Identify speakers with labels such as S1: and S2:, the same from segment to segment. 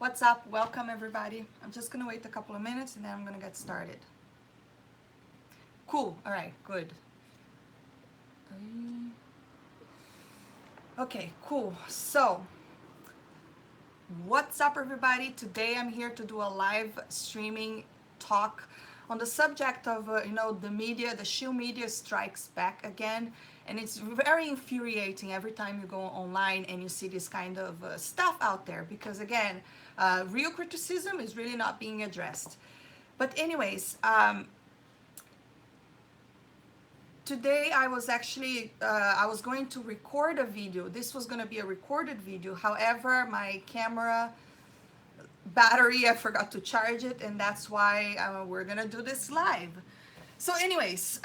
S1: What's up? Welcome everybody. I'm just gonna wait a couple of minutes and then I'm gonna get started. Cool. All right. Good. Okay. Cool. So, what's up, everybody? Today I'm here to do a live streaming talk on the subject of the media. The Shill media strikes back again, and it's very infuriating every time you go online and you see this kind of stuff out there, because again, real criticism is really not being addressed. But anyways, today I was actually I was going to record a video. This was going to be a recorded video. However, my camera battery, I forgot to charge it, and that's why we're gonna do this live. So anyways,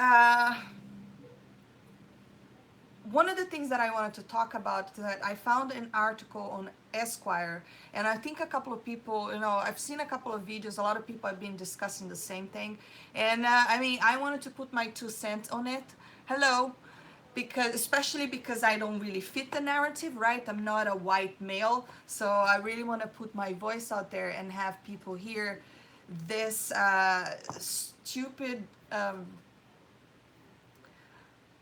S1: one of the things that I wanted to talk about, that I found an article on Esquire, and I think a couple of people, I've seen a couple of videos, a lot of people have been discussing the same thing, and I wanted to put my 2 cents on it. Hello. Because especially because I don't really fit the narrative, right? I'm not a white male, so I really want to put my voice out there and have people hear this stupid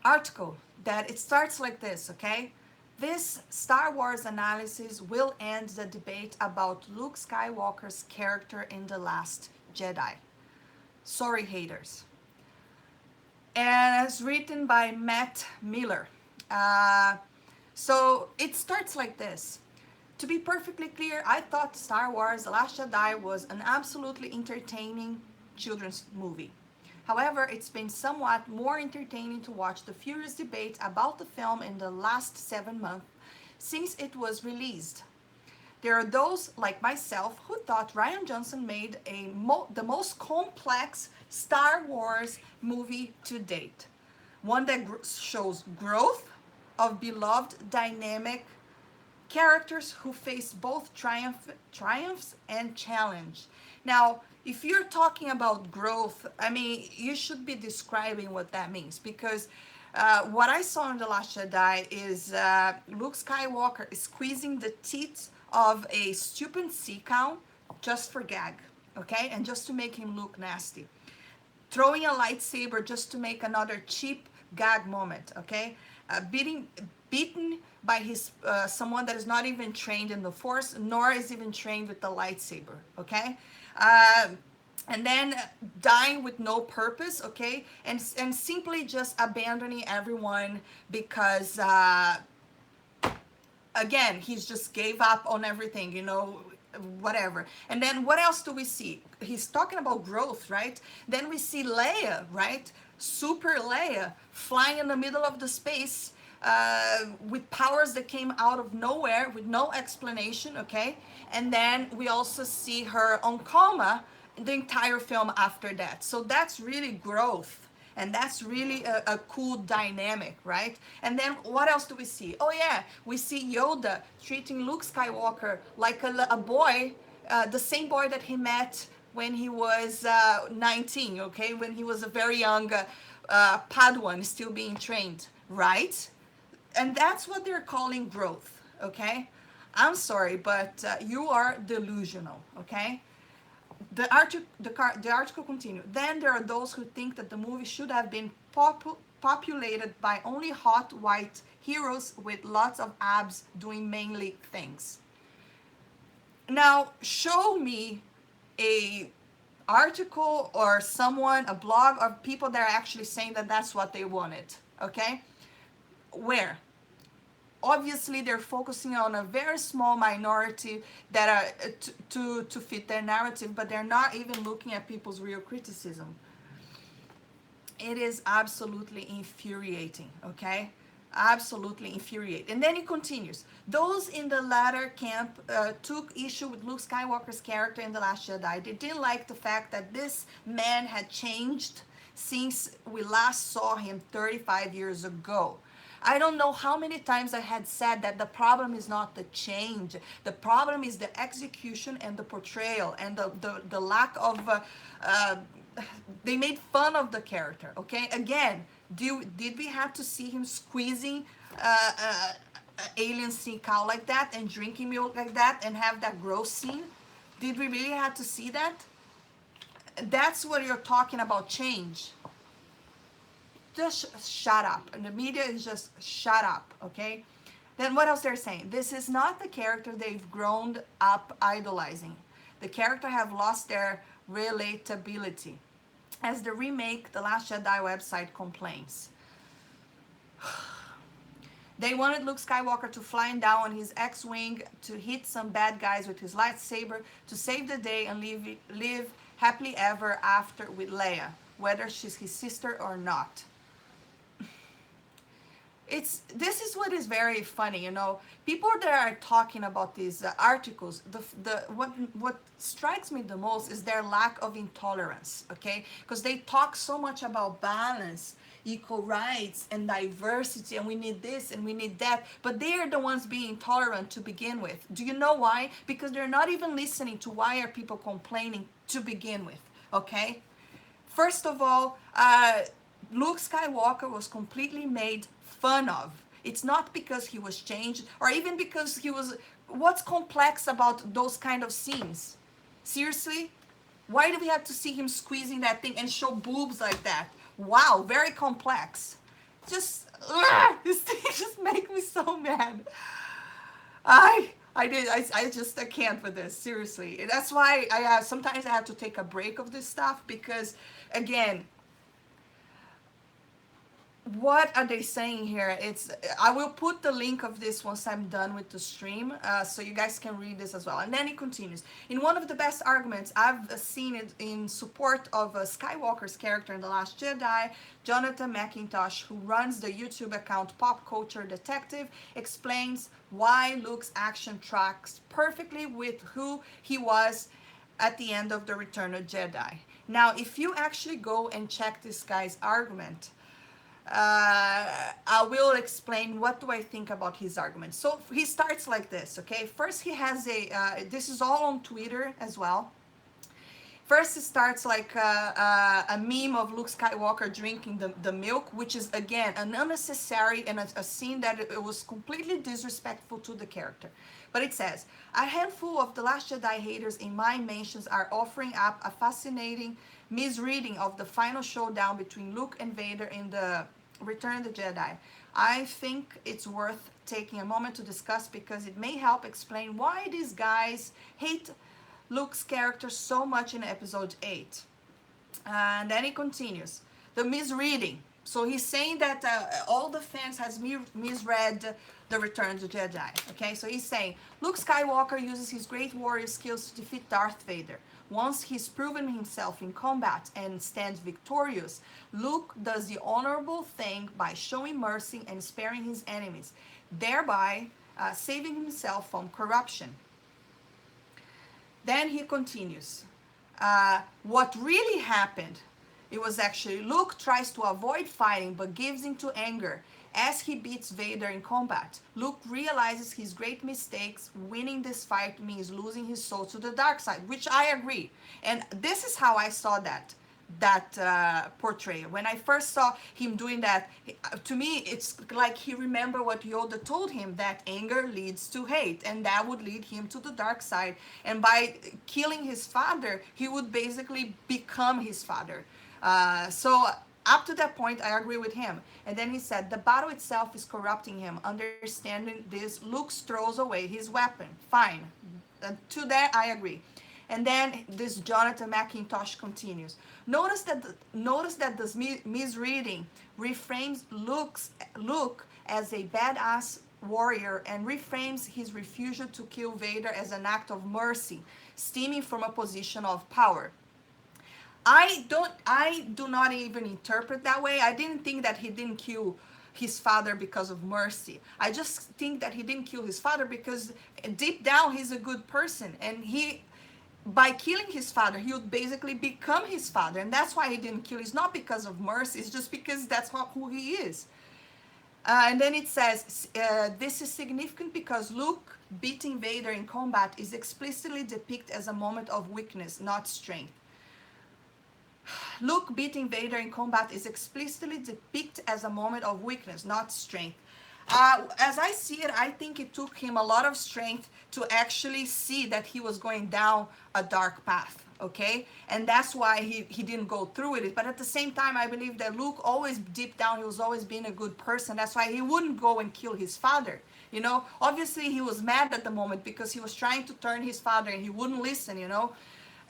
S1: article. That it starts like this, okay? This Star Wars analysis will end the debate about Luke Skywalker's character in The Last Jedi. Sorry, haters. And it's written by Matt Miller. So it starts like this. To be perfectly clear, I thought Star Wars The Last Jedi was an absolutely entertaining children's movie. However, it's been somewhat more entertaining to watch the furious debate about the film in the last 7 months since it was released. There are those, like myself, who thought Rian Johnson made the most complex Star Wars movie to date. One that shows growth of beloved, dynamic characters who face both triumphs and challenge. Now, if you're talking about growth, you should be describing what that means, because what I saw in The Last Jedi is Luke Skywalker squeezing the teeth of a stupid sea cow just for gag, okay? And just to make him look nasty. Throwing a lightsaber just to make another cheap gag moment, okay? Beaten by his someone that is not even trained in the Force, nor is even trained with the lightsaber, okay? And then dying with no purpose, okay? And simply just abandoning everyone because again, he's just gave up on everything, whatever. And then what else do we see? He's talking about growth, right? Then we see Leia, right? Super Leia flying in the middle of the space with powers that came out of nowhere with no explanation, okay? And then we also see her on coma the entire film after that. So that's really growth. And that's really a cool dynamic, right? And then what else do we see? Oh yeah, we see Yoda treating Luke Skywalker like a boy, the same boy that he met when he was 19, okay? When he was a very young Padawan, still being trained, right? And that's what they're calling growth, okay? I'm sorry, but you are delusional, okay? The article continues. Then there are those who think that the movie should have been populated by only hot white heroes with lots of abs doing manly things. Now, show me a article or someone, a blog of people that are actually saying that that's what they wanted, okay? Where? Obviously they're focusing on a very small minority that are to fit their narrative, but they're not even looking at people's real criticism. It is absolutely infuriating, okay? Absolutely infuriating. And then it continues. Those in the latter camp took issue with Luke Skywalker's character in The Last Jedi. They didn't like the fact that this man had changed since we last saw him 35 years ago. I don't know how many times I had said that the problem is not the change. The problem is the execution and the portrayal and the lack of... they made fun of the character, okay? Again, did we have to see him squeezing alien sea cow like that and drinking milk like that and have that gross scene? Did we really have to see that? That's what you're talking about, change. Just shut up. And the media is just shut up, okay? Then what else they're saying? This is not the character they've grown up idolizing. The character have lost their relatability. As the remake, The Last Jedi website complains. They wanted Luke Skywalker to fly down on his X-Wing to hit some bad guys with his lightsaber to save the day and live happily ever after with Leia, whether she's his sister or not. This is what is very funny, you know. People that are talking about these articles, the what strikes me the most is their lack of intolerance, okay? Because they talk so much about balance, equal rights, and diversity, and we need this and we need that, but they are the ones being intolerant to begin with. Do you know why? Because they're not even listening to why are people complaining to begin with, okay? First of all, Luke Skywalker was completely made fun of. It's not because he was changed or even because he was. What's complex about those kind of scenes? Seriously? Why do we have to see him squeezing that thing and show boobs like that? Wow, very complex. Just, this thing just make me so mad. I can't with this, seriously. That's why sometimes I have to take a break of this stuff because, again, what are they saying here? I will put the link of this once I'm done with the stream, so you guys can read this as well. And then it continues. In one of the best arguments I've seen it in support of Skywalker's character in The Last Jedi, Jonathan McIntosh, who runs the YouTube account Pop Culture Detective, explains why Luke's action tracks perfectly with who he was at the end of the Return of Jedi. Now, if you actually go and check this guy's argument, I will explain what do I think about his argument. So he starts like this, okay? First he has this is all on Twitter as well. First it starts like a meme of Luke Skywalker drinking the milk, which is again an unnecessary and a scene that it was completely disrespectful to the character. But it says, a handful of The Last Jedi haters in my mentions are offering up a fascinating misreading of the final showdown between Luke and Vader in the Return of the Jedi. I think it's worth taking a moment to discuss because it may help explain why these guys hate Luke's character so much in episode 8. And then he continues. The misreading. So he's saying that all the fans has misread the Return of the Jedi. Okay, so he's saying Luke Skywalker uses his great warrior skills to defeat Darth Vader. Once he's proven himself in combat and stands victorious, Luke does the honorable thing by showing mercy and sparing his enemies, thereby saving himself from corruption. Then he continues. What really happened, it was actually Luke tries to avoid fighting but gives into anger as he beats Vader in combat. Luke realizes his great mistakes. Winning this fight means losing his soul to the dark side, which I agree. And this is how I saw that portrayal. When I first saw him doing that, to me it's like he remembered what Yoda told him, that anger leads to hate and that would lead him to the dark side, and by killing his father he would basically become his father. So up to that point I agree with him. And then he said the battle itself is corrupting him. Understanding this, Luke throws away his weapon. Fine, to that I agree. And then this Jonathan McIntosh continues. Notice that this misreading reframes Luke as a badass warrior and reframes his refusal to kill Vader as an act of mercy, stemming from a position of power. I do not even interpret that way. I didn't think that he didn't kill his father because of mercy. I just think that he didn't kill his father because deep down he's a good person, and by killing his father, he would basically become his father, and that's why he didn't kill. It's not because of mercy, it's just because that's not who he is. And then it says, this is significant because Luke beating Vader in combat is explicitly depicted as a moment of weakness, not strength. Luke beating Vader in combat is explicitly depicted as a moment of weakness, not strength. As I see it, I think it took him a lot of strength to actually see that he was going down a dark path, okay? And that's why he didn't go through with it. But at the same time, I believe that Luke always, deep down, he was always being a good person. That's why he wouldn't go and kill his father. You know, obviously he was mad at the moment because he was trying to turn his father and he wouldn't listen, you know.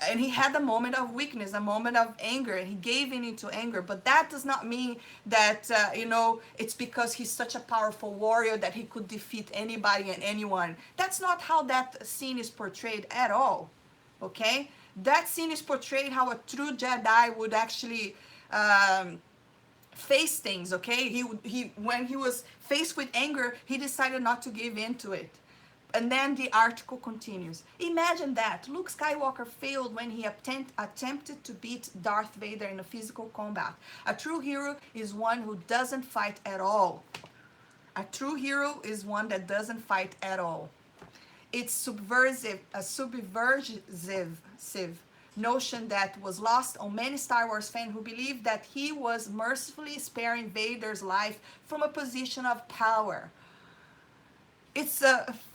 S1: And he had a moment of weakness, a moment of anger, and he gave in into anger. But that does not mean that you know, it's because he's such a powerful warrior that he could defeat anybody and anyone. That's not how that scene is portrayed at all. Okay, that scene is portrayed how a true Jedi would actually face things. Okay, he when he was faced with anger, he decided not to give in to it. And then the article continues. Imagine that. Luke Skywalker failed when he attempted to beat Darth Vader in a physical combat. A true hero is one who doesn't fight at all. A true hero is one that doesn't fight at all. It's a subversive notion that was lost on many Star Wars fans who believed that he was mercifully sparing Vader's life from a position of power. It's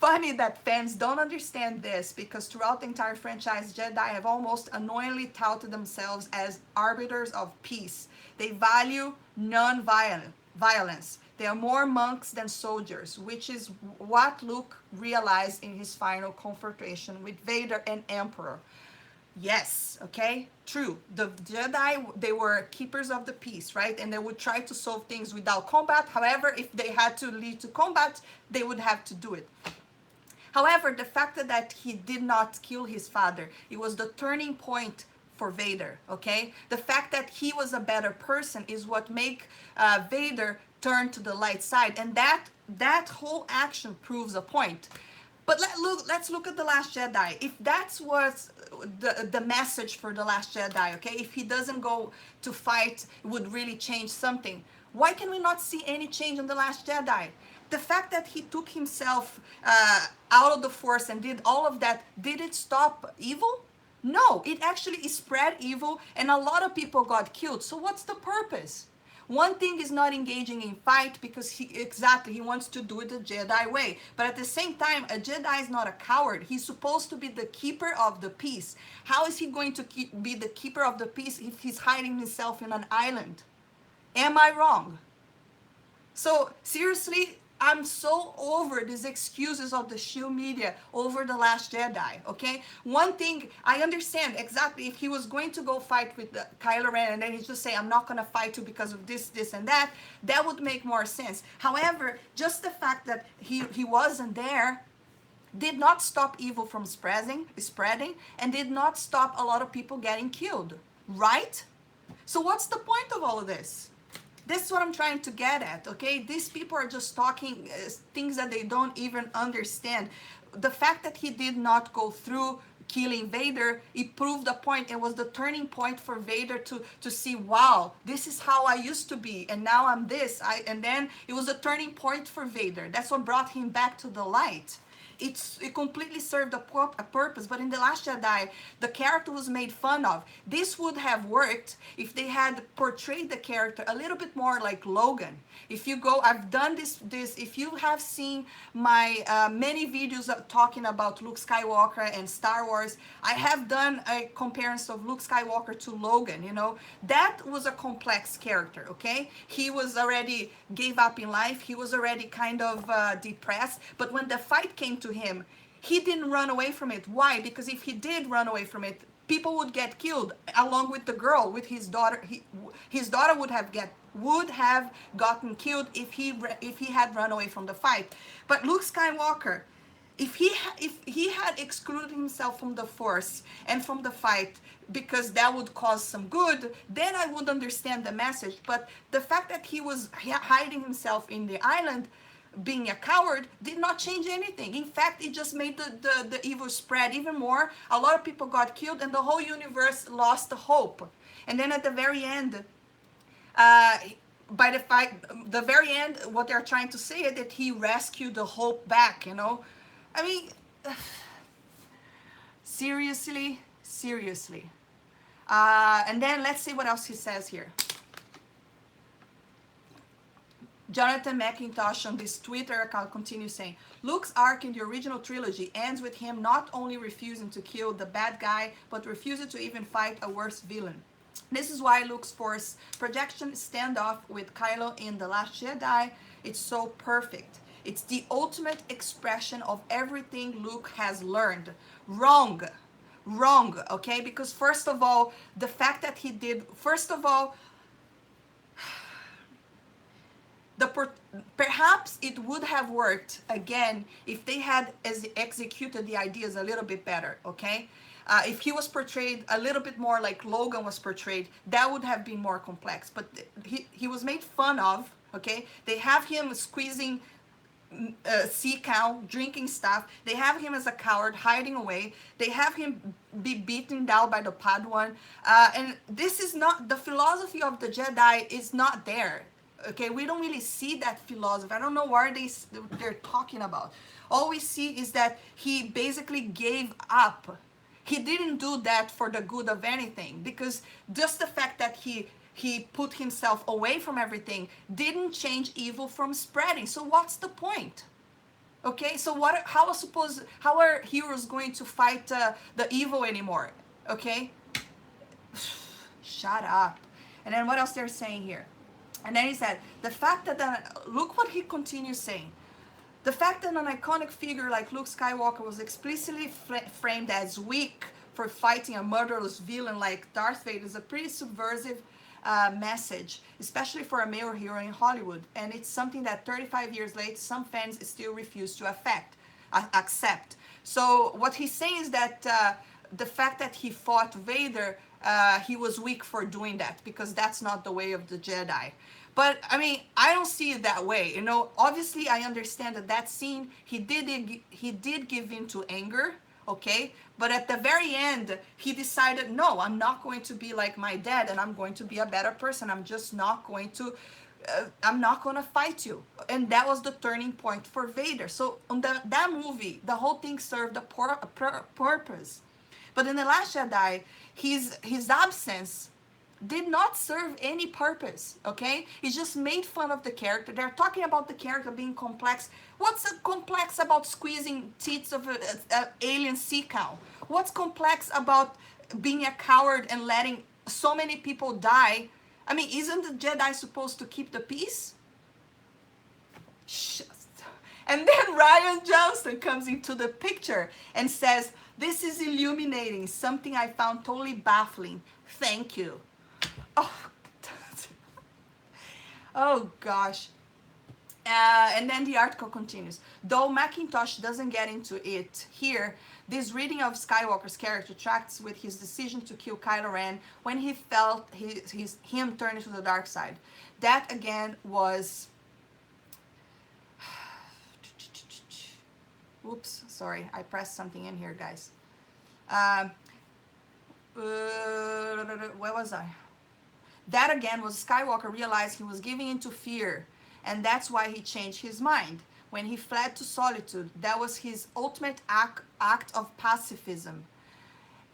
S1: funny that fans don't understand this because throughout the entire franchise, Jedi have almost annoyingly touted themselves as arbiters of peace. They value non-violence. They are more monks than soldiers, which is what Luke realized in his final confrontation with Vader and Emperor. Yes, okay, true. The Jedi, they were keepers of the peace, right? And they would try to solve things without combat. However, if they had to lead to combat, they would have to do it. However, the fact that he did not kill his father, it was the turning point for Vader, okay? The fact that he was a better person is what make Vader turn to the light side. And that whole action proves a point. But let's look at The Last Jedi. If that's what the message for The Last Jedi, okay? If he doesn't go to fight, it would really change something. Why can we not see any change in The Last Jedi? The fact that he took himself out of the Force and did all of that, did it stop evil? No, it actually spread evil and a lot of people got killed. So what's the purpose? One thing is not engaging in fight because he wants to do it the Jedi way. But at the same time, a Jedi is not a coward. He's supposed to be the keeper of the peace. How is he going to be the keeper of the peace if he's hiding himself in an island? Am I wrong? So seriously, I'm so over these excuses of the Shill media over The Last Jedi, okay? One thing, I understand exactly if he was going to go fight with Kylo Ren and then he just say, I'm not going to fight you because of this, this, and that would make more sense. However, just the fact that he wasn't there did not stop evil from spreading, and did not stop a lot of people getting killed, right? So what's the point of all of this? This is what I'm trying to get at, okay? These people are just talking things that they don't even understand. The fact that he did not go through killing Vader, it proved a point. It was the turning point for Vader to see, wow, this is how I used to be, and now I'm this. And then it was a turning point for Vader. That's what brought him back to the light. It completely served a purpose, but in The Last Jedi, the character was made fun of. This would have worked if they had portrayed the character a little bit more like Logan. If you go, I've done this, if you have seen my many videos talking about Luke Skywalker and Star Wars, I have done a comparison of Luke Skywalker to Logan, you know. That was a complex character, okay? He was already gave up in life. He was already kind of depressed, but when the fight came to him, he didn't run away from it. Why? Because if he did run away from it, people would get killed along with the girl, with his daughter. His daughter would have gotten killed if he had run away from the fight. But Luke Skywalker, if he had excluded himself from the Force and from the fight because that would cause some good, then I would understand the message. But the fact that he was hiding himself in the island, being a coward, did not change anything. In fact, it just made the evil spread even more. A lot of people got killed and the whole universe lost the hope. And then at the very end, the very end, what they're trying to say is that he rescued the hope back, you know. I mean, seriously. And then let's see what else he says here. Jonathan McIntosh on this Twitter account continues saying, Luke's arc in the original trilogy ends with him not only refusing to kill the bad guy, but refusing to even fight a worse villain. This is why Luke's Force projection standoff with Kylo in The Last Jedi, it's so perfect. It's the ultimate expression of everything Luke has learned. Wrong. Wrong, okay? Because first of all, the fact that he did, first of all, perhaps it would have worked again if they had executed the ideas a little bit better, okay? If he was portrayed a little bit more like Logan was portrayed, that would have been more complex. But he was made fun of, okay? They have him squeezing sea cow, drinking stuff. They have him as a coward, hiding away. They have him be beaten down by the Padawan. And this is not, the philosophy of the Jedi is not there. Okay, we don't really see that philosophy. I don't know what they're talking about. All we see is that he basically gave up. He didn't do that for the good of anything, because just the fact that he put himself away from everything didn't change evil from spreading. So what's the point? Okay, so how are heroes going to fight the evil anymore? Okay, shut up. And then what else they're saying here? And then he said, the fact that, look what he continues saying. The fact that an iconic figure like Luke Skywalker was explicitly framed as weak for fighting a murderous villain like Darth Vader is a pretty subversive message, especially for a male hero in Hollywood. And it's something that 35 years later, some fans still refuse to accept. So what he's saying is that the fact that he fought Vader, he was weak for doing that, because that's not the way of the Jedi. But I mean, I don't see it that way. You know, obviously I understand that scene, he did give in to anger, okay? But at the very end, he decided, no, I'm not going to be like my dad, and I'm going to be a better person. I'm just not going to, I'm not going to fight you. And that was the turning point for Vader. So on that movie, the whole thing served a purpose. But in The Last Jedi, his absence did not serve any purpose, okay? It just made fun of the character. They're talking about the character being complex. What's complex about squeezing teats of an alien sea cow? What's complex about being a coward and letting so many people die? I mean, isn't the Jedi supposed to keep the peace? And then Ryan Johnson comes into the picture and says, this is illuminating, something I found totally baffling. Thank you. Oh, oh gosh. And then the article continues. Though McIntosh doesn't get into it here, this reading of Skywalker's character tracks with his decision to kill Kylo Ren when he felt him turn to the dark side. That again was... Oops, sorry, I pressed something in here, guys. Where was I? That again was Skywalker realized he was giving into fear, and that's why he changed his mind. When he fled to solitude, that was his ultimate act of pacifism,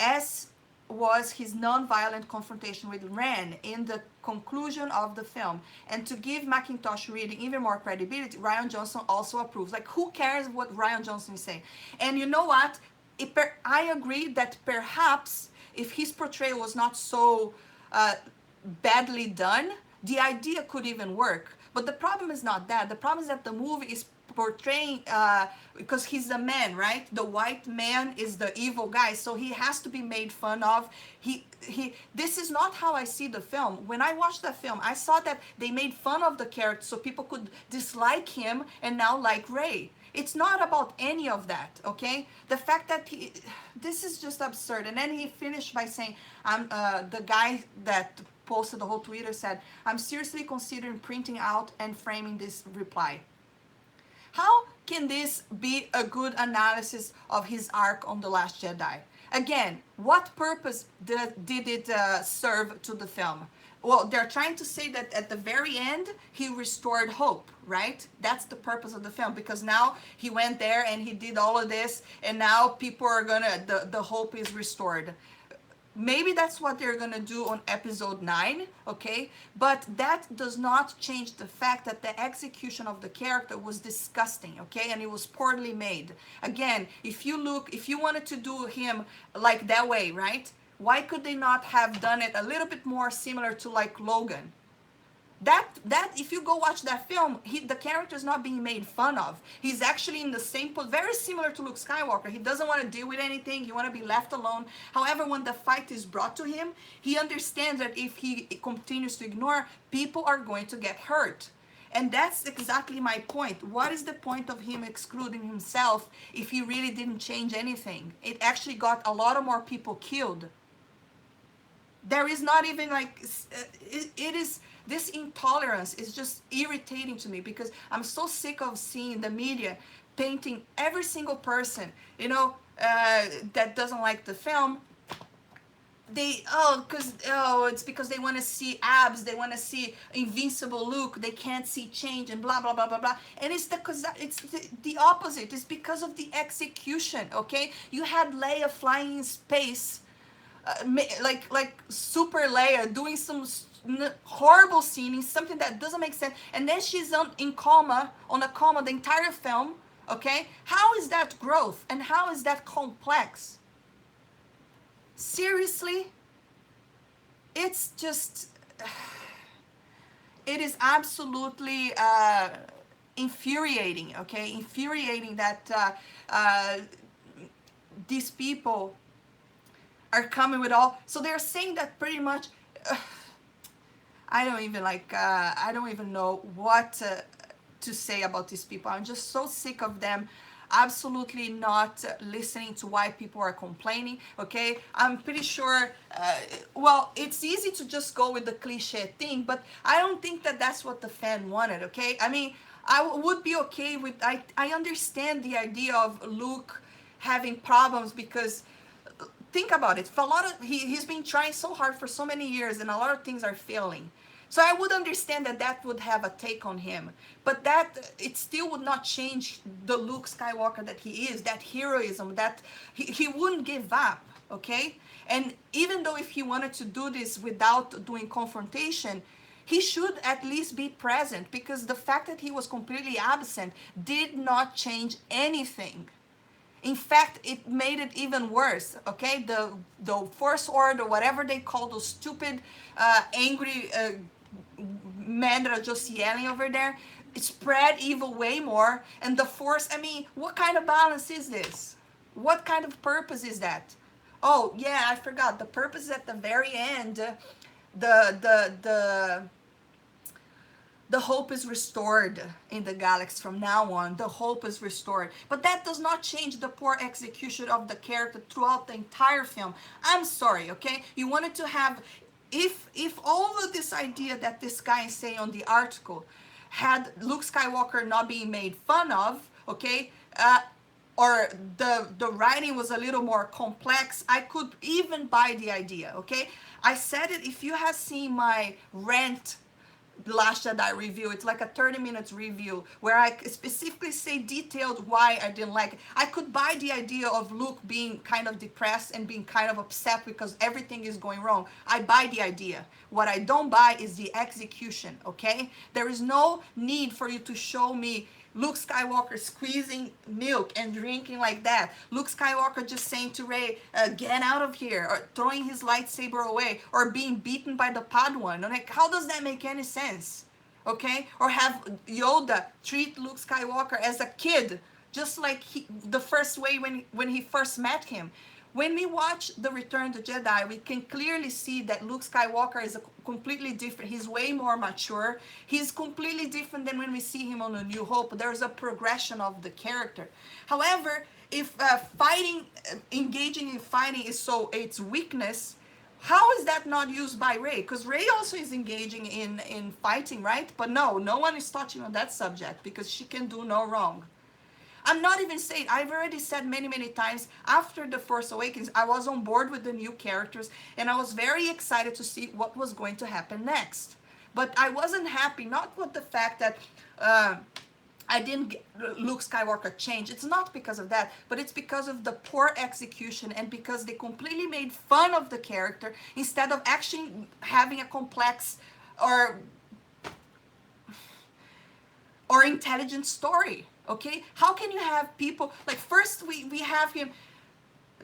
S1: as was his non-violent confrontation with Rant in the conclusion of the film. And to give McIntosh reading even more credibility, Ryan Johnson also approves. Like, who cares what Ryan Johnson is saying? And you know what? I agree that perhaps if his portrayal was not so badly done, the idea could even work. But the problem is not that. The problem is that the movie is portraying, because he's a man, right? The white man is the evil guy, so he has to be made fun of. This is not how I see the film. When I watched the film, I saw that they made fun of the character so people could dislike him and now like Rey. It's not about any of that, okay? The fact that this is just absurd. And then he finished by saying, the guy that posted the whole Twitter said, I'm seriously considering printing out and framing this reply. How can this be a good analysis of his arc on The Last Jedi? Again, what purpose did it serve to the film? Well, they're trying to say that at the very end, he restored hope, right? That's the purpose of the film, because now he went there and he did all of this, and now people are gonna, the hope is restored. Maybe that's what they're gonna do on episode 9, okay? But that does not change the fact that the execution of the character was disgusting, okay? And it was poorly made. Again, if you wanted to do him like that way, right? Why could they not have done it a little bit more similar to like Logan? That if you go watch that film, the character is not being made fun of. He's actually in the same very similar to Luke Skywalker. He doesn't want to deal with anything. He want to be left alone. However, when the fight is brought to him, he understands that if he continues to ignore, people are going to get hurt. And that's exactly my point. What is the point of him excluding himself if he really didn't change anything? It actually got a lot of more people killed. There is not even like it is. This intolerance is just irritating to me because I'm so sick of seeing the media painting every single person, that doesn't like the film. It's because they want to see abs, they want to see invincible Luke, they can't see change and blah blah blah blah blah. And it's the opposite. It's because of the execution. Okay, you had Leia flying in space. Like Super Leia doing some horrible scene, something that doesn't make sense, and then she's on a coma the entire film. Okay, how is that growth and how is that complex? Seriously, it's just it is absolutely infuriating. Okay, infuriating that these people are coming with all. So they're saying that pretty much. I don't even know what to say about these people. I'm just so sick of them absolutely not listening to why people are complaining. Okay, I'm pretty sure it's easy to just go with the cliche thing, but I don't think that that's what the fan wanted. Okay, I mean, I would be okay with, I understand the idea of Luke having problems because think about it. For a lot of he's been trying so hard for so many years, and a lot of things are failing. So I would understand that would have a take on him, but that it still would not change the Luke Skywalker that he is. That heroism, that he wouldn't give up. Okay, and even though if he wanted to do this without doing confrontation, he should at least be present, because the fact that he was completely absent did not change anything. In fact, it made it even worse. Okay, the Force Order, whatever they call those stupid, angry men that are just yelling over there, it spread evil way more. And the Force, I mean, what kind of balance is this? What kind of purpose is that? Oh yeah, I forgot. The purpose is at the very end. The hope is restored in the galaxy from now on. The hope is restored. But that does not change the poor execution of the character throughout the entire film. I'm sorry, okay? You wanted to have, if all of this idea that this guy is saying on the article had Luke Skywalker not being made fun of, okay, or the writing was a little more complex, I could even buy the idea, okay? I said it, if you have seen my Rant Last Jedi review, it's like a 30 minutes review where I specifically say detailed why I didn't like it. I could buy the idea of Luke being kind of depressed and being kind of upset because everything is going wrong. I buy the idea. What I don't buy is the execution, okay? There is no need for you to show me Luke Skywalker squeezing milk and drinking like that. Luke Skywalker just saying to Rey, get out of here, or throwing his lightsaber away, or being beaten by the Padawan. Like, how does that make any sense? Okay? Or have Yoda treat Luke Skywalker as a kid, just like the first way when he first met him. When we watch The Return of the Jedi, we can clearly see that Luke Skywalker is completely different. He's way more mature. He's completely different than when we see him on A New Hope. There's a progression of the character. However, if engaging in fighting is so its weakness, how is that not used by Rey? Because Rey also is engaging in fighting, right? But no one is touching on that subject because she can do no wrong. I'm not even saying, I've already said many times, after The Force Awakens, I was on board with the new characters, and I was very excited to see what was going to happen next. But I wasn't happy, not with the fact that I didn't get Luke Skywalker change. It's not because of that, but it's because of the poor execution and because they completely made fun of the character instead of actually having a complex or intelligent story. Okay, how can you have people like, first we have him.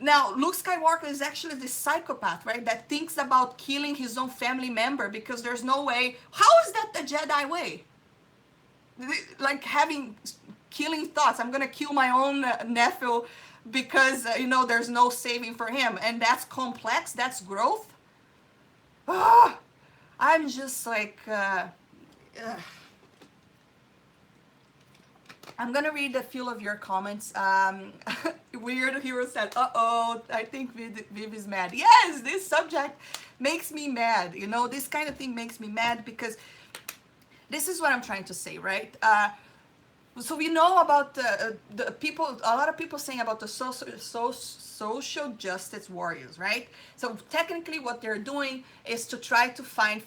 S1: Now, Luke Skywalker is actually this psychopath, right? That thinks about killing his own family member because there's no way. How is that the Jedi way? Like having killing thoughts. I'm gonna kill my own nephew because there's no saving for him, and that's complex. That's growth. Ah, I'm just like. I'm gonna read a few of your comments. Weird Hero said, "Uh-oh, I think Viv is mad." Yes, this subject makes me mad. This kind of thing makes me mad because this is what I'm trying to say, right? So we know about the people. A lot of people saying about the social justice warriors, right? So technically, what they're doing is to try to fight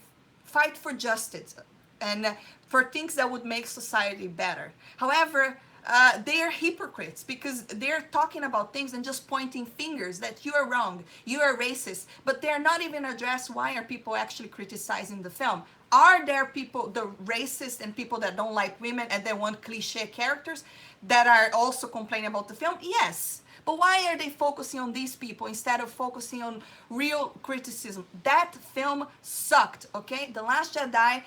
S1: for justice and for things that would make society better. However, they are hypocrites because they're talking about things and just pointing fingers that you are wrong, you are racist, but they're not even addressed why are people actually criticizing the film. Are there people, the racist and people that don't like women and they want cliche characters that are also complaining about the film? Yes. But why are they focusing on these people instead of focusing on real criticism? That film sucked, okay? The Last Jedi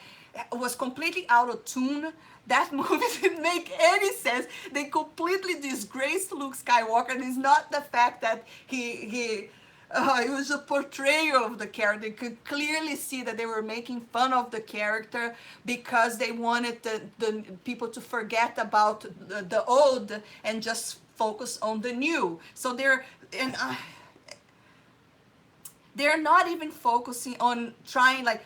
S1: was completely out of tune. That movie didn't make any sense. They completely disgraced Luke Skywalker. And it's not the fact that it was a portrayal of the character. You could clearly see that they were making fun of the character because they wanted the people to forget about the old and just focus on the new. So they're not even focusing on trying, like,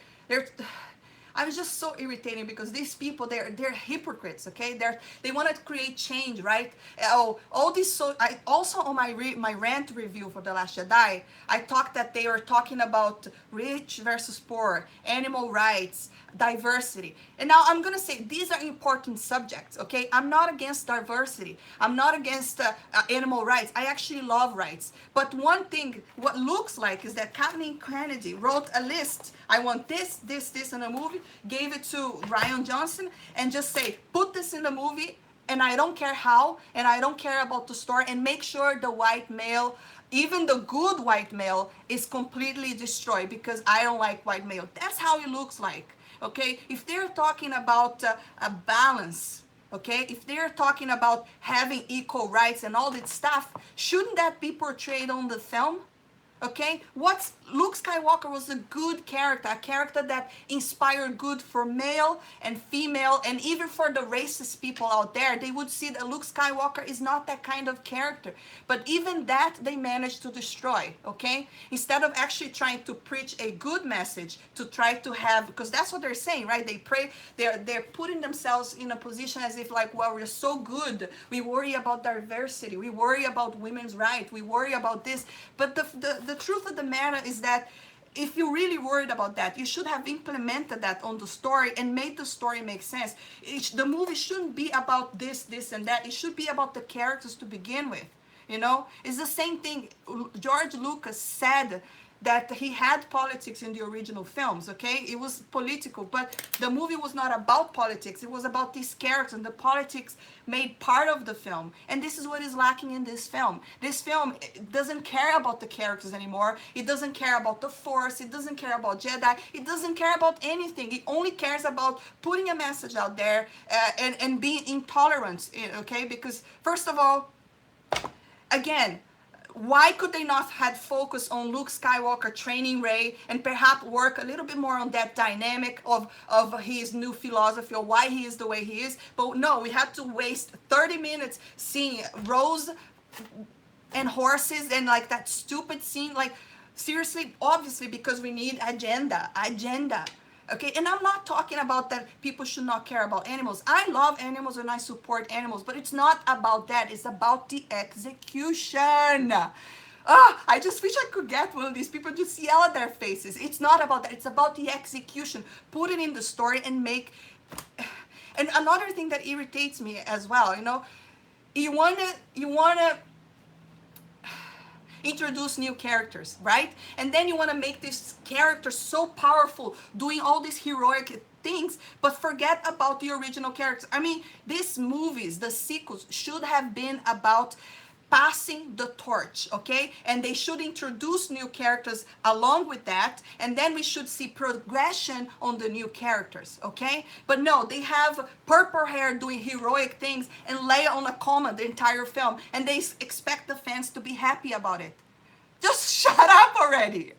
S1: I was just so irritating because these people, they're hypocrites, okay? They want to create change, right? All these. So I also on my rant review for The Last Jedi, I talked that they were talking about rich versus poor, animal rights, diversity, and now I'm gonna say these are important subjects, okay? I'm not against diversity. I'm not against animal rights. I actually love rights. But one thing, what looks like is that Kathleen Kennedy wrote a list. I want this, this, this in a movie, gave it to Rian Johnson, and just say, put this in the movie, and I don't care how, and I don't care about the story, and make sure the white male, even the good white male, is completely destroyed because I don't like white male. That's how it looks like, okay? If they're talking about a balance, okay? If they're talking about having equal rights and all that stuff, shouldn't that be portrayed on the film? Okay, Luke Skywalker was a good character, a character that inspired good for male and female, and even for the racist people out there. They would see that Luke Skywalker is not that kind of character. But even that they managed to destroy, okay? Instead of actually trying to preach a good message, to try to have, because that's what they're saying, right? They pray, they're putting themselves in a position as if like, well, we're so good. We worry about diversity. We worry about women's rights. We worry about this. But the truth of the matter is that if you're really worried about that, you should have implemented that on the story and made the story make sense. The movie shouldn't be about this, and that. It should be about the characters to begin with. It's the same thing. George Lucas said that he had politics in the original films, okay? It was political, but the movie was not about politics. It was about these characters, and the politics made part of the film. And this is what is lacking in this film. This film doesn't care about the characters anymore. It doesn't care about the Force. It doesn't care about Jedi. It doesn't care about anything. It only cares about putting a message out there and being intolerant, okay? Because first of all, again, why could they not have focused on Luke Skywalker training Rey and perhaps work a little bit more on that dynamic of his new philosophy or why he is the way he is? But no, we had to waste 30 minutes seeing Rose and horses and like that stupid scene. Like, seriously, obviously, because we need agenda. Okay, and I'm not talking about that people should not care about animals. I love animals and I support animals, but it's not about that. It's about the execution. I just wish I could get one of these people just yell at their faces. It's not about that. It's about the execution. Put it in the story and make... And another thing that irritates me as well, you wanna introduce new characters, right? And then you want to make this character so powerful, doing all these heroic things, but forget about the original characters. I mean, these movies, the sequels, should have been about passing the torch, okay? And they should introduce new characters along with that, and then we should see progression on the new characters, okay? But no, they have purple hair doing heroic things and Leia on a coma the entire film, and they expect the fans to be happy about it. Just shut up already.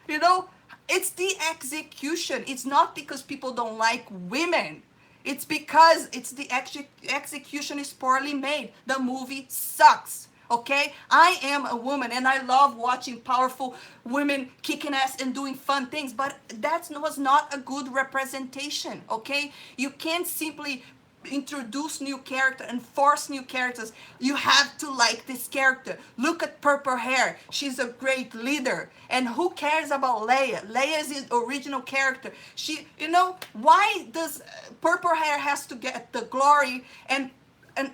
S1: You know, it's the execution. It's not because people don't like women. It's because it's the execution is poorly made. The movie sucks. Okay? I am a woman and I love watching powerful women kicking ass and doing fun things, but that was not a good representation. Okay? You can't simply introduce new character and force new characters. You have to like this character. Look at purple hair. She's a great leader. And who cares about Leia? Leia is the original character. Why does purple hair has to get the glory and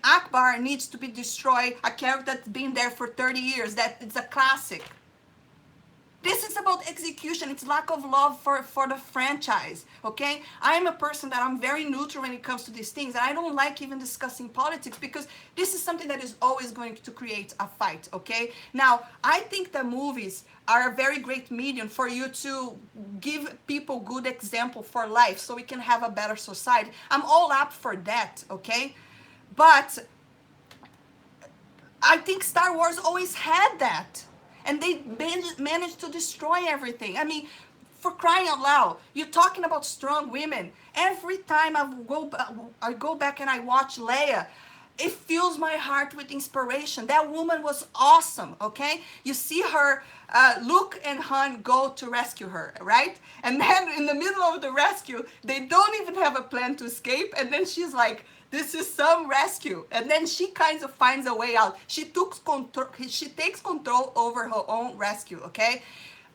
S1: Akbar needs to be destroyed, a character that's been there for 30 years, that it's a classic. This is about execution. It's lack of love for the franchise, okay? I am a person that I'm very neutral when it comes to these things. And I don't like even discussing politics because this is something that is always going to create a fight, okay? Now, I think the movies are a very great medium for you to give people good example for life so we can have a better society. I'm all up for that, okay? But I think Star Wars always had that. And they managed to destroy everything. I mean, for crying out loud, you're talking about strong women. Every time I go back and I watch Leia, it fills my heart with inspiration. That woman was awesome, okay? You see her, Luke and Han go to rescue her, right? And then in the middle of the rescue, they don't even have a plan to escape. And then she's like, this is some rescue. And then she kind of finds a way out. She takes control over her own rescue, okay?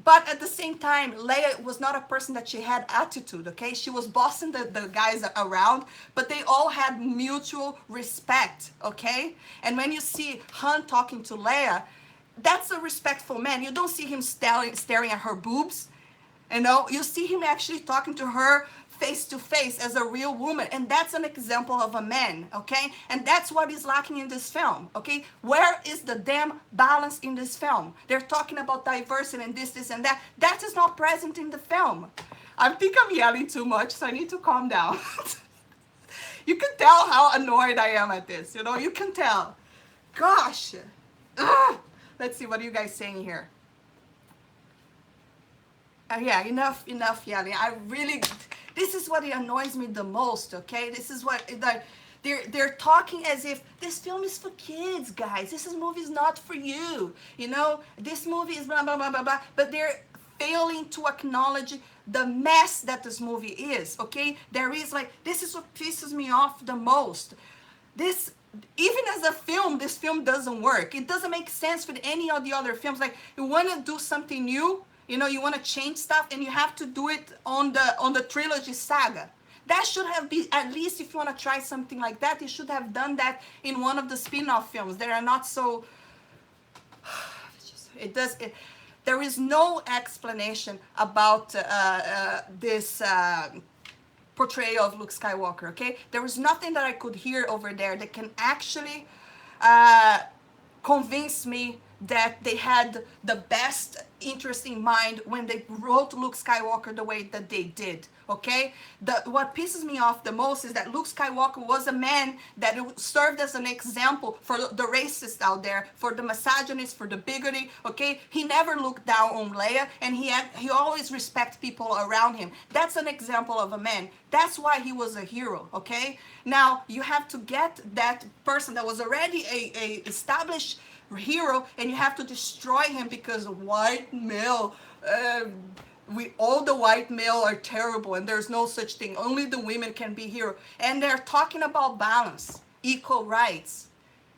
S1: But at the same time, Leia was not a person that she had attitude, okay? She was bossing the guys around, but they all had mutual respect, okay? And when you see Han talking to Leia, that's a respectful man. You don't see him staring at her boobs. You see him actually talking to her face to face as a real woman, and that's an example of a man, okay? And that's what is lacking in this film, okay? Where is the damn balance in this film? They're talking about diversity and this and that. That is not present in the film. I think I'm yelling too much, so I need to calm down. You can tell how annoyed I am at this, you can tell. Gosh. Ugh. Let's see, what are you guys saying here? Yeah, enough yelling. This is what annoys me the most, okay? This is what they're talking as if this film is for kids, guys. This movie is not for you. This movie is blah blah blah blah blah. But they're failing to acknowledge the mess that this movie is, okay? This is what pisses me off the most. Even as a film, this film doesn't work. It doesn't make sense with any of the other films. Like, you want to do something new, you want to change stuff, and you have to do it on the trilogy saga. That should have been, at least if you want to try something like that, you should have done that in one of the spin-off films. They are not so... There is no explanation about this portrayal of Luke Skywalker, okay? There was nothing that I could hear over there that can actually convince me that they had the best interest in mind when they wrote Luke Skywalker the way that they did, okay? What pisses me off the most is that Luke Skywalker was a man that served as an example for the racists out there, for the misogynists, for the bigotry, okay? He never looked down on Leia, and he always respected people around him. That's an example of a man. That's why he was a hero, okay? Now, you have to get that person that was already a established hero, and you have to destroy him because white male, all the white male are terrible, and there's no such thing. Only the women can be hero. And they're talking about balance, equal rights.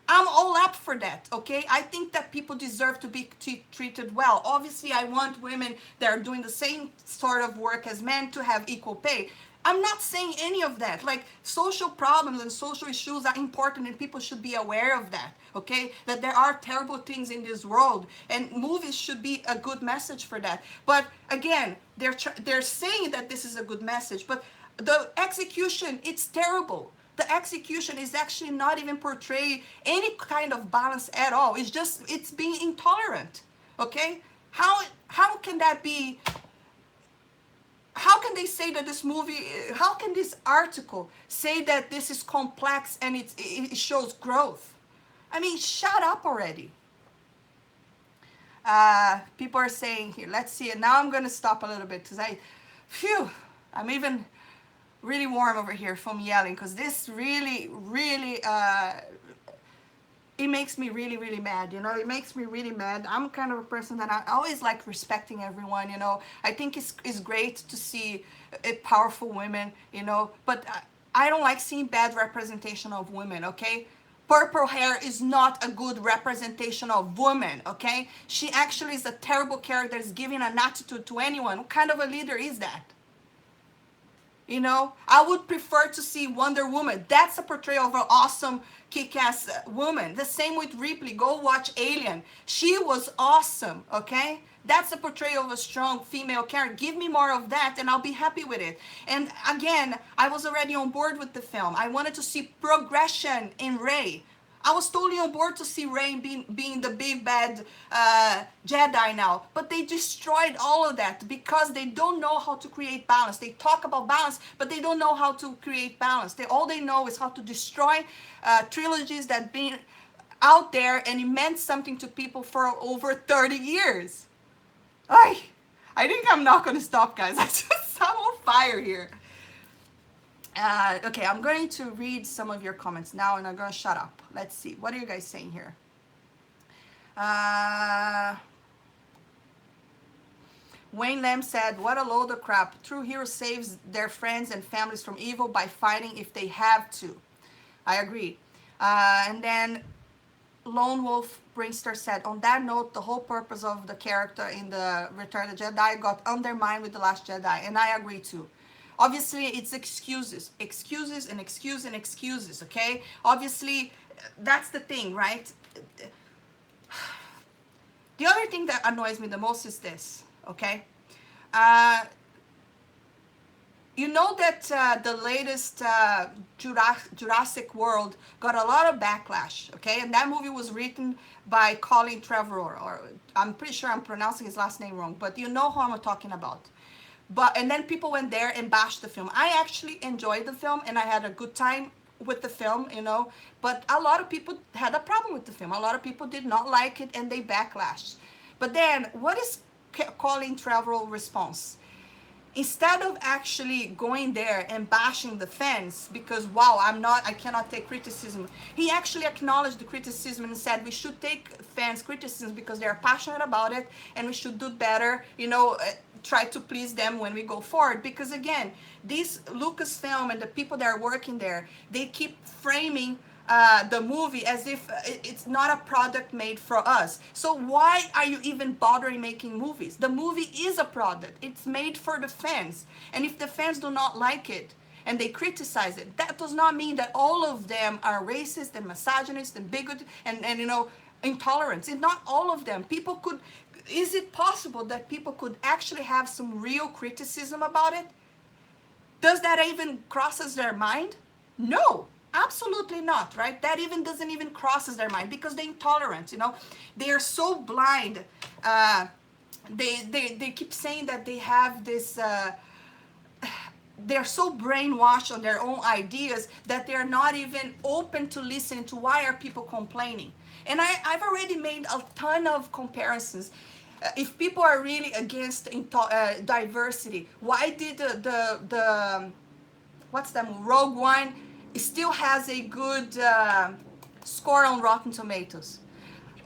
S1: I'm all up for that, okay? I think that people deserve to be treated well. Obviously, I want women that are doing the same sort of work as men to have equal pay. I'm not saying any of that. Like, social problems and social issues are important and people should be aware of that, okay? That there are terrible things in this world and movies should be a good message for that. But again, they're saying that this is a good message, but the execution, it's terrible. The execution is actually not even portray any kind of balance at all. It's just, it's being intolerant, okay? How can that be? How can they say that this movie, how can this article say that this is complex and it shows growth? I mean, shut up already. People are saying here, let's see, and now I'm going to stop a little bit because I'm even really warm over here from yelling, because this really, it makes me really, really mad, you know. It makes me really mad. I'm kind of a person that I always like respecting everyone, you know. I think it's great to see powerful women, you know, but I don't like seeing bad representation of women, okay? Purple hair is not a good representation of women, okay? She actually is a terrible character, is giving an attitude to anyone. What kind of a leader is that? You know, I would prefer to see Wonder Woman. That's a portrayal of an awesome kick-ass woman. The same with Ripley. Go watch Alien. She was awesome, okay? That's a portrayal of a strong female character. Give me more of that and I'll be happy with it. And again, I was already on board with the film. I wanted to see progression in Rey. I was totally on board to see Rey being the big bad Jedi now. But they destroyed all of that because they don't know how to create balance. They talk about balance, but they don't know how to create balance. All they know is how to destroy trilogies that been out there and it meant something to people for over 30 years. I think I'm not going to stop, guys. I'm on fire here. Okay, I'm going to read some of your comments now and I'm going to shut up. Let's see. What are you guys saying here? Wayne Lamb said, what a load of crap. True heroes saves their friends and families from evil by fighting if they have to. I agree. And then Lone Wolf Bringster said, on that note, the whole purpose of the character in the Return of the Jedi got undermined with The Last Jedi. And I agree too. Obviously, it's excuses, and excuses, okay? Obviously, that's the thing, right? The other thing that annoys me the most is this, okay? You know that the latest Jurassic World got a lot of backlash, okay? And that movie was written by Colin Trevorrow, or I'm pretty sure I'm pronouncing his last name wrong, but you know who I'm talking about. And then people went there and bashed the film. I actually enjoyed the film and I had a good time with the film, you know, but a lot of people had a problem with the film. A lot of people did not like it and they backlashed. But then what is Colin Trevorrow's response? Instead of actually going there and bashing the fans because, wow, I cannot take criticism, he actually acknowledged the criticism and said we should take fans' criticism because they're passionate about it and we should do better, you know, try to please them when we go forward. Because again, this Lucasfilm and the people that are working there, they keep framing the movie as if it's not a product made for us. So why are you even bothering making movies? The movie is a product. It's made for the fans. And if the fans do not like it and they criticize it, that does not mean that all of them are racist and misogynist and bigoted and you know, intolerant. It's not all of them. People could, is it possible that people could actually have some real criticism about it? Does that even crosses their mind? No. Absolutely not, right? That even doesn't even crosses their mind because they're intolerant, you know. They are so blind. They keep saying that they have this, they're so brainwashed on their own ideas that they're not even open to listen to why are people complaining. And I've already made a ton of comparisons. If people are really against diversity, why did the what's that movie, Rogue One, it still has a good score on Rotten Tomatoes?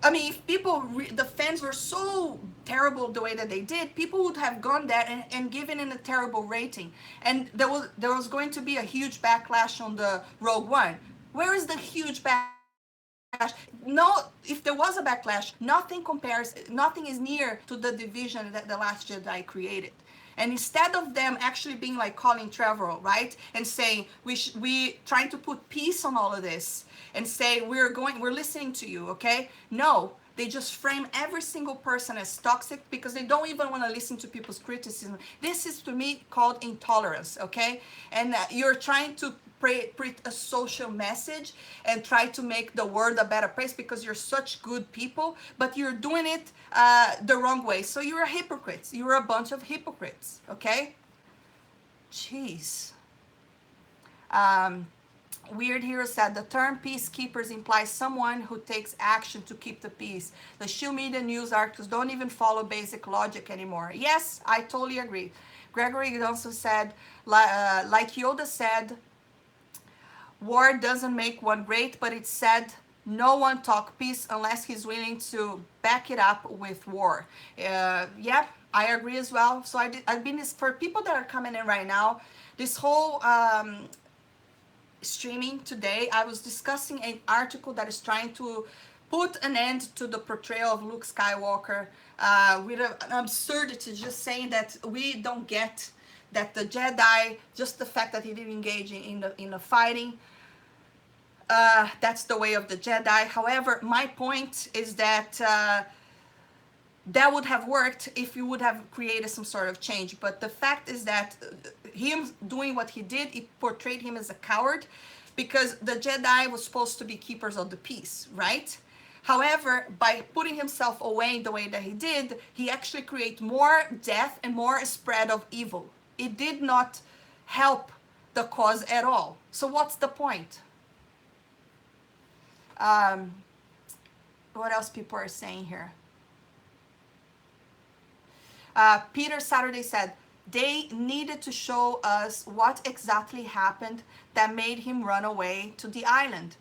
S1: I mean, if people, the fans were so terrible the way that they did, people would have gone there and given it a terrible rating. And there was going to be a huge backlash on the Rogue One. Where is the huge backlash? No, if there was a backlash, nothing is near to the division that The Last Jedi created. And instead of them actually being like Colin Trevorrow, right, and saying we trying to put peace on all of this and say we're listening to you, okay? No, they just frame every single person as toxic because they don't even want to listen to people's criticism. This is to me called intolerance, okay? And you're trying to print a social message and try to make the world a better place because you're such good people, but you're doing it the wrong way. So you're a hypocrite. You're a bunch of hypocrites, okay? Jeez. Um, Weird Hero said the term peacekeepers implies someone who takes action to keep the peace. The Shill media news articles don't even follow basic logic anymore. Yes, I totally agree. Gregory also said, like Yoda said, war doesn't make one great, but it said no one talk peace unless he's willing to back it up with war. Yeah, I agree as well. So I've been this for people that are coming in right now. This whole streaming today, I was discussing an article that is trying to put an end to the portrayal of Luke Skywalker with an absurdity, just saying that we don't get that the Jedi, just the fact that he didn't engage in the fighting, that's the way of the Jedi. However, my point is that that would have worked if you would have created some sort of change. But the fact is that him doing what he did, it portrayed him as a coward because the Jedi was supposed to be keepers of the peace, right? However, by putting himself away the way that he did, he actually created more death and more spread of evil. It did not help the cause at all. So what's the point? What else people are saying here? Peter Saturday said, they needed to show us what exactly happened that made him run away to the island.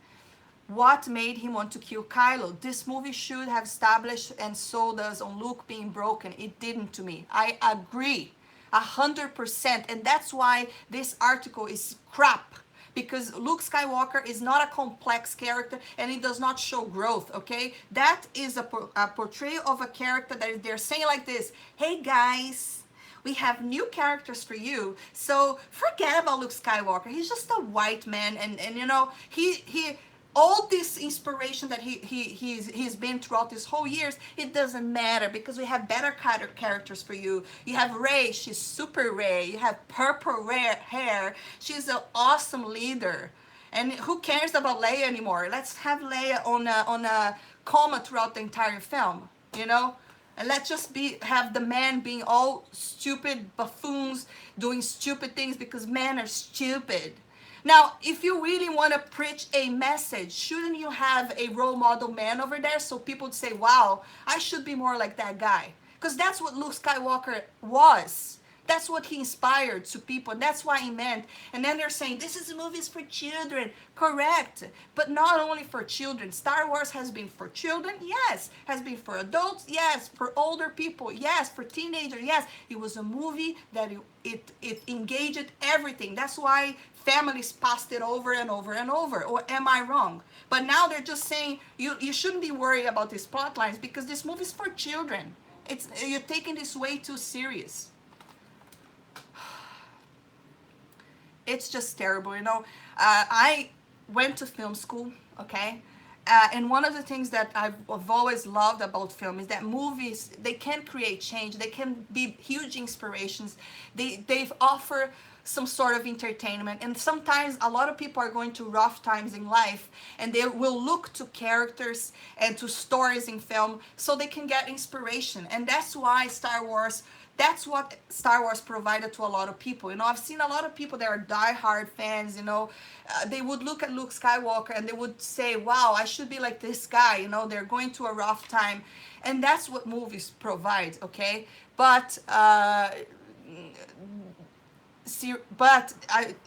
S1: What made him want to kill Kylo? This movie should have established and sold us on Luke being broken. It didn't to me. I agree 100%. And that's why this article is crap. Because Luke Skywalker is not a complex character and it does not show growth, okay? That is a portrayal of a character that they're saying like this, hey guys, we have new characters for you, so forget about Luke Skywalker. He's just a white man and you know, he all this inspiration that he's been throughout this whole years, it doesn't matter because we have better characters for you. You have Rey, she's super Rey. You have purple hair, she's an awesome leader. And who cares about Leia anymore? Let's have Leia on a coma throughout the entire film, you know? And let's just have the men being all stupid buffoons doing stupid things because men are stupid. Now, if you really want to preach a message, shouldn't you have a role model man over there so people would say, wow, I should be more like that guy? Because that's what Luke Skywalker was. That's what he inspired to people. That's why he meant. And then they're saying, this is movies for children. Correct. But not only for children. Star Wars has been for children. Yes. Has been for adults. Yes. For older people. Yes. For teenagers. Yes. It was a movie that it engaged everything. That's why families passed it over and over and over. Or am I wrong? But now they're just saying, you shouldn't be worried about these plot lines because this movie is for children. You're taking this way too serious. It's just terrible, you know. I went to film school, okay? And one of the things that I've always loved about film is that movies, they can create change. They can be huge inspirations. They offer some sort of entertainment. And sometimes a lot of people are going through rough times in life and they will look to characters and to stories in film so they can get inspiration. And that's why that's what Star Wars provided to a lot of people. You know, I've seen a lot of people that are diehard fans, you know, they would look at Luke Skywalker and they would say, wow, I should be like this guy, you know, they're going through a rough time. And that's what movies provide, okay? But,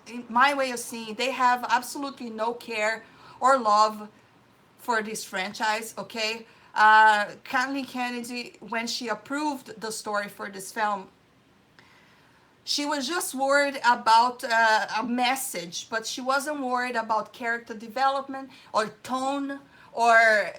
S1: in my way of seeing, they have absolutely no care or love for this franchise, okay? Kathleen Kennedy, when she approved the story for this film, she was just worried about a message, but she wasn't worried about character development or tone or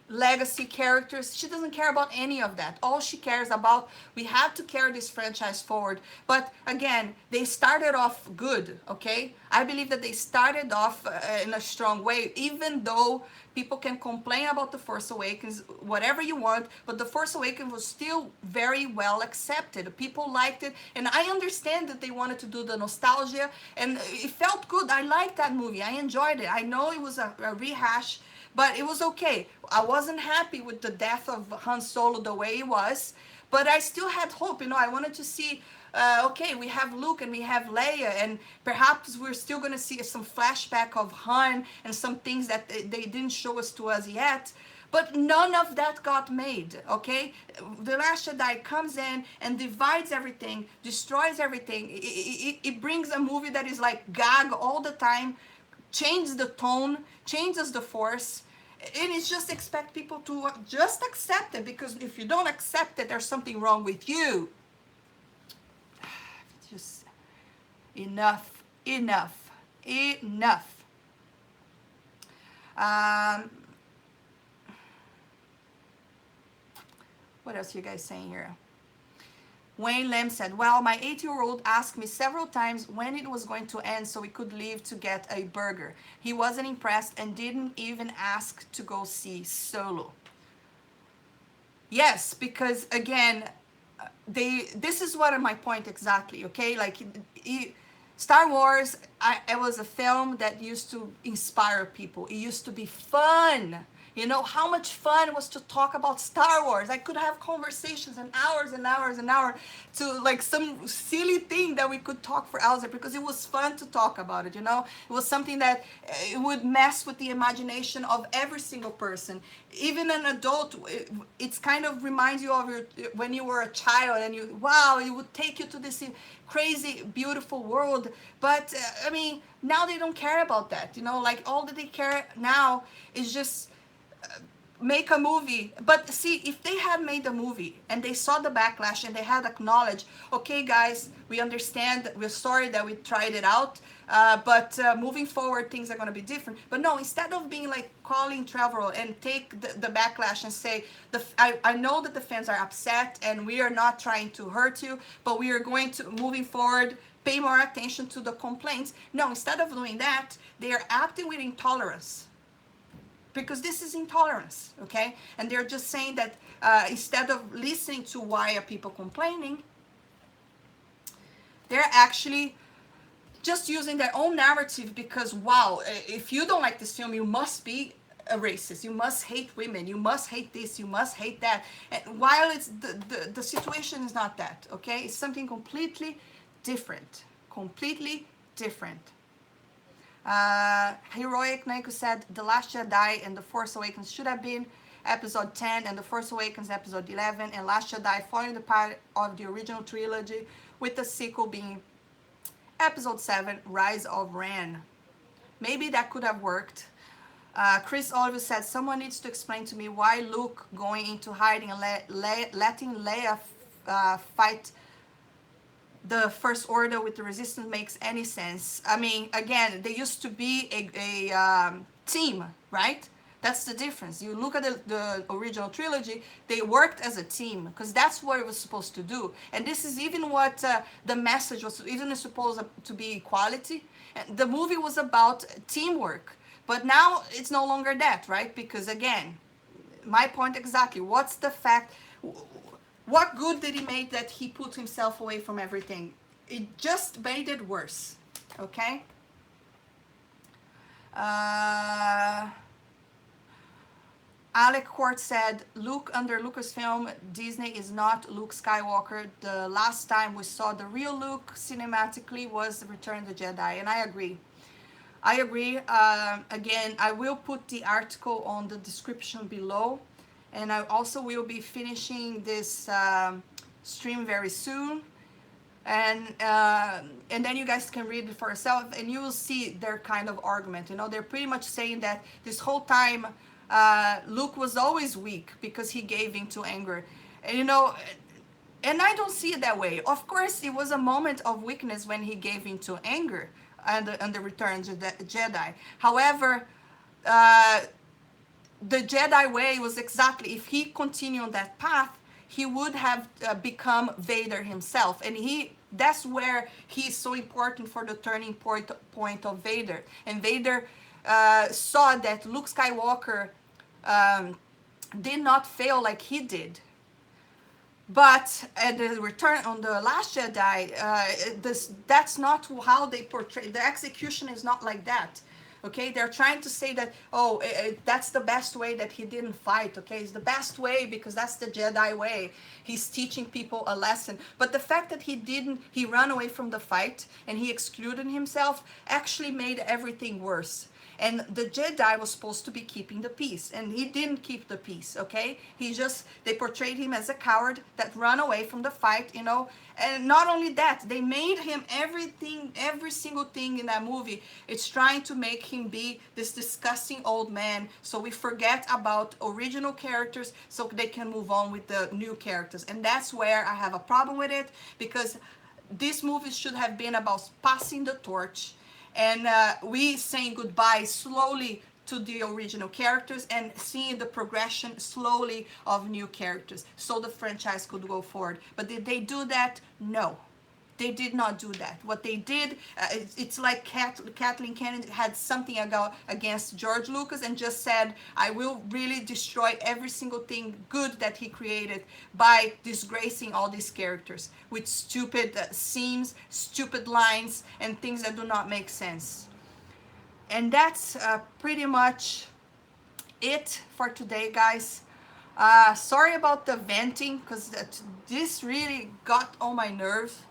S1: legacy characters. She doesn't care about any of that. All she cares about, we have to carry this franchise forward. But again, they started off good, okay? I believe that they started off in a strong way, even though people can complain about The Force Awakens, whatever you want, but The Force Awakens was still very well accepted. People liked it, and I understand that they wanted to do the nostalgia, and it felt good. I liked that movie. I enjoyed it. I know it was a rehash, but it was okay. I wasn't happy with the death of Han Solo the way it was, but I still had hope. I wanted to see, okay, we have Luke and we have Leia, and perhaps we're still going to see some flashback of Han and some things that they didn't show us to us yet. But none of that got made, okay? The Last Jedi comes in and divides everything, destroys everything. It brings a movie that is like gag all the time, changes the tone, changes the Force, and it's just expect people to just accept it, because if you don't accept it, there's something wrong with you. Just enough. What else are you guys saying here? Wayne Lam said, well, my 8-year-old asked me several times when it was going to end so we could leave to get a burger. He wasn't impressed and didn't even ask to go see Solo. Yes, because again, this is what my point exactly, okay? Like, Star Wars, it was a film that used to inspire people. It used to be fun. How much fun it was to talk about Star Wars. I could have conversations and hours and hours and hours to like some silly thing that we could talk for hours, because it was fun to talk about it. It was something that it would mess with the imagination of every single person. Even an adult, it's kind of reminds you of when you were a child, and it would take you to this crazy, beautiful world. But now they don't care about that. Like, all that they care now is just make a movie. But see, if they had made a movie and they saw the backlash and they had acknowledged, okay guys, we understand, we're sorry that we tried it out, but moving forward things are going to be different. But no, instead of being like Colin Trevorrow and take the backlash and say, I know that the fans are upset and we are not trying to hurt you, but we are going to, moving forward, pay more attention to the complaints. No, instead of doing that, they are acting with intolerance. Because this is intolerance, okay? And they're just saying that instead of listening to why are people complaining, they're actually just using their own narrative, because, wow, if you don't like this film, you must be a racist, you must hate women, you must hate this, you must hate that. And while it's the situation is not that, okay? It's something completely different. Heroic Naiko said, The Last Jedi and The Force Awakens should have been episode 10 and The Force Awakens episode 11, and Last Jedi following the part of the original trilogy, with the sequel being episode 7, Rise of Rant. Maybe that could have worked. Chris Oliver said, someone needs to explain to me why Luke going into hiding and letting Leia fight the First Order with the Resistance makes any sense. Again, they used to be a team, right? That's the difference. You look at the original trilogy, they worked as a team, because that's what it was supposed to do. And this is even what the message was, even supposed to be equality. And the movie was about teamwork. But now it's no longer that, right? Because again, my point exactly, what's the fact? What good did he make that he put himself away from everything? It just made it worse, okay? Alec Court said, Luke under Lucasfilm, Disney is not Luke Skywalker. The last time we saw the real Luke cinematically was Return of the Jedi, and I agree. Again, I will put the article on the description below. And I also will be finishing this stream very soon, and then you guys can read it for yourself, and you will see their kind of argument. They're pretty much saying that this whole time Luke was always weak because he gave in to anger, and and I don't see it that way. Of course, it was a moment of weakness when he gave in to anger and the Return of the Jedi. However, the Jedi way was exactly, if he continued on that path, he would have become Vader himself. And that's where he's so important for the turning point of Vader. And Vader saw that Luke Skywalker um, did not fail like he did. But at the return on the Last Jedi, that's not how they portray. The execution is not like that. Okay, they're trying to say that, oh, that's the best way that he didn't fight. Okay, it's the best way because that's the Jedi way. He's teaching people a lesson. But the fact that he ran away from the fight and he excluded himself actually made everything worse. And the Jedi was supposed to be keeping the peace, and he didn't keep the peace. Okay, they portrayed him as a coward that ran away from the fight, you know. And not only that, they made him every single thing in that movie. It's trying to make him be this disgusting old man, so we forget about original characters, so they can move on with the new characters. And that's where I have a problem with it, because this movie should have been about passing the torch, and we saying goodbye slowly to the original characters and seeing the progression slowly of new characters so the franchise could go forward. But did they do that? No. They did not do that. What they did, it's like Kathleen Kennedy had something against George Lucas and just said, I will really destroy every single thing good that he created by disgracing all these characters with stupid scenes, stupid lines, and things that do not make sense. And that's pretty much it for today, guys. Sorry about the venting, because this really got on my nerves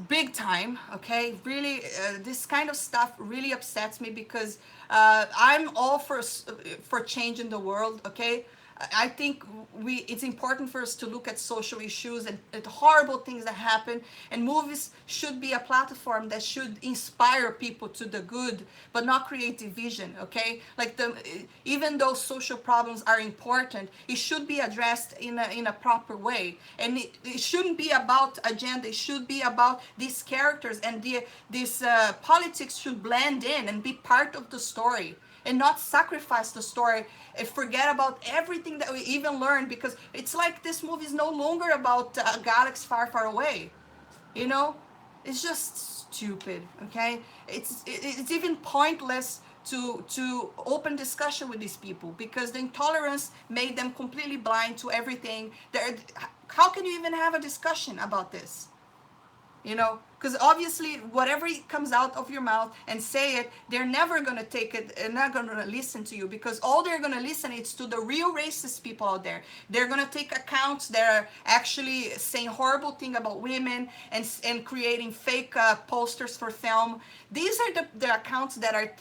S1: big time. Okay, really, this kind of stuff really upsets me, because I'm all for changing the world. Okay, I think it's important for us to look at social issues and at horrible things that happen, and movies should be a platform that should inspire people to the good, but not create division. Okay, like even though social problems are important, it should be addressed in a proper way, and it shouldn't be about agenda. It should be about these characters, and this politics should blend in and be part of the story, and not sacrifice the story and forget about everything that we even learned, because it's like this movie is no longer about a galaxy far, far away. You know, it's just stupid. Okay, it's even pointless to open discussion with these people, because the intolerance made them completely blind to everything. How can you even have a discussion about this? You know, because obviously whatever comes out of your mouth and say it, they're never going to take it and not going to listen to you, because all they're going to listen is to the real racist people out there. They're going to take accounts that are actually saying horrible thing about women and creating fake posters for film. These are the accounts that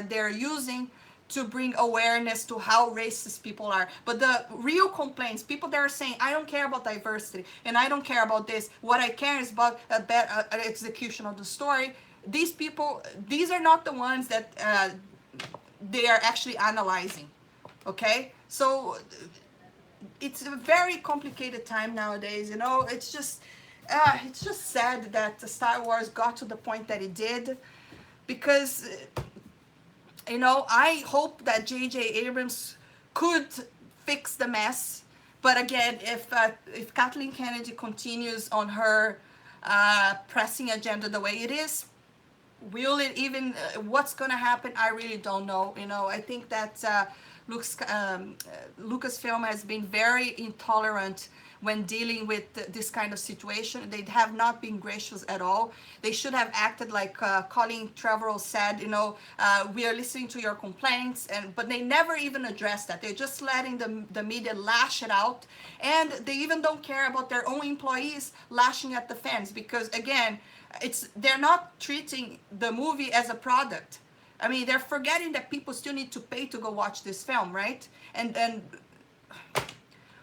S1: they're using to bring awareness to how racist people are. But the real complaints, people that are saying, I don't care about diversity and I don't care about this, what I care is about a better execution of the story. These people, these are not the ones that they are actually analyzing. Okay, so it's a very complicated time nowadays. You know, it's just sad that Star Wars got to the point that it did, because you know, I hope that J.J. Abrams could fix the mess. But again, if Kathleen Kennedy continues on her pressing agenda the way it is, will it even, what's going to happen? I really don't know. You know, I think that Lucasfilm has been very intolerant when dealing with this kind of situation. They have not been gracious at all. They should have acted like Colin Trevorrow said, you know, we are listening to your complaints, but they never even addressed that. They're just letting the media lash it out, and they even don't care about their own employees lashing at the fans, because again, they're not treating the movie as a product. I mean, they're forgetting that people still need to pay to go watch this film, right? And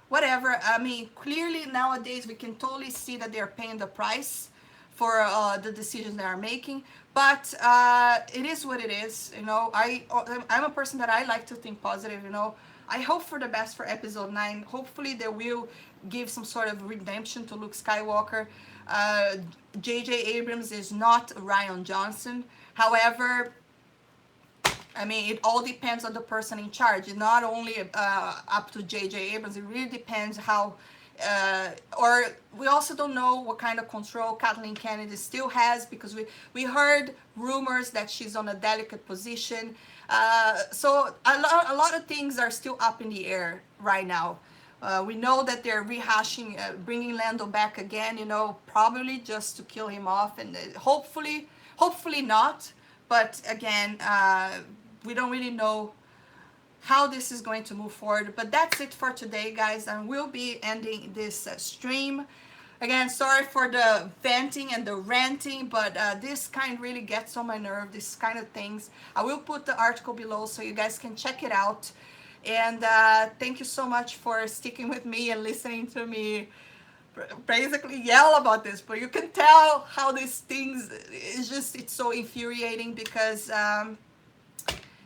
S1: whatever. I mean, clearly nowadays we can totally see that they're paying the price for the decisions they are making. But it is what it is. You know, I'm a person that I like to think positive. You know, I hope for the best for episode 9. Hopefully they will give some sort of redemption to Luke Skywalker. J.J. Abrams is not Rian Johnson. However, I mean, it all depends on the person in charge. It's not only up to J.J. Abrams. It really depends how, or we also don't know what kind of control Kathleen Kennedy still has, because we heard rumors that she's on a delicate position. So a lot of things are still up in the air right now. We know that they're rehashing, bringing Lando back again, you know, probably just to kill him off, and hopefully not. But again, we don't really know how this is going to move forward. But that's it for today, guys, and we'll be ending this stream. Again, sorry for the venting and the ranting, but this kind really gets on my nerve, this kind of things. I will put the article below so you guys can check it out. And thank you so much for sticking with me and listening to me basically yell about this. But you can tell how these things, it's so infuriating, because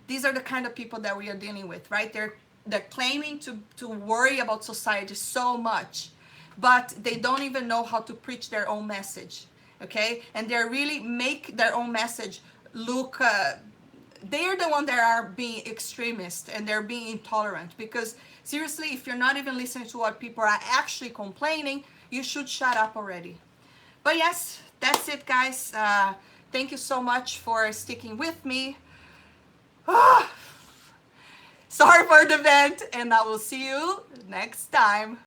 S1: these are the kind of people that we are dealing with, right? They're claiming to worry about society so much, but they don't even know how to preach their own message, okay? And they really make their own message look, they're the one that are being extremist, and they're being intolerant, because seriously, if you're not even listening to what people are actually complaining, you should shut up already. But yes, that's it, guys. Thank you so much for sticking with me. Sorry for the vent, and I will see you next time.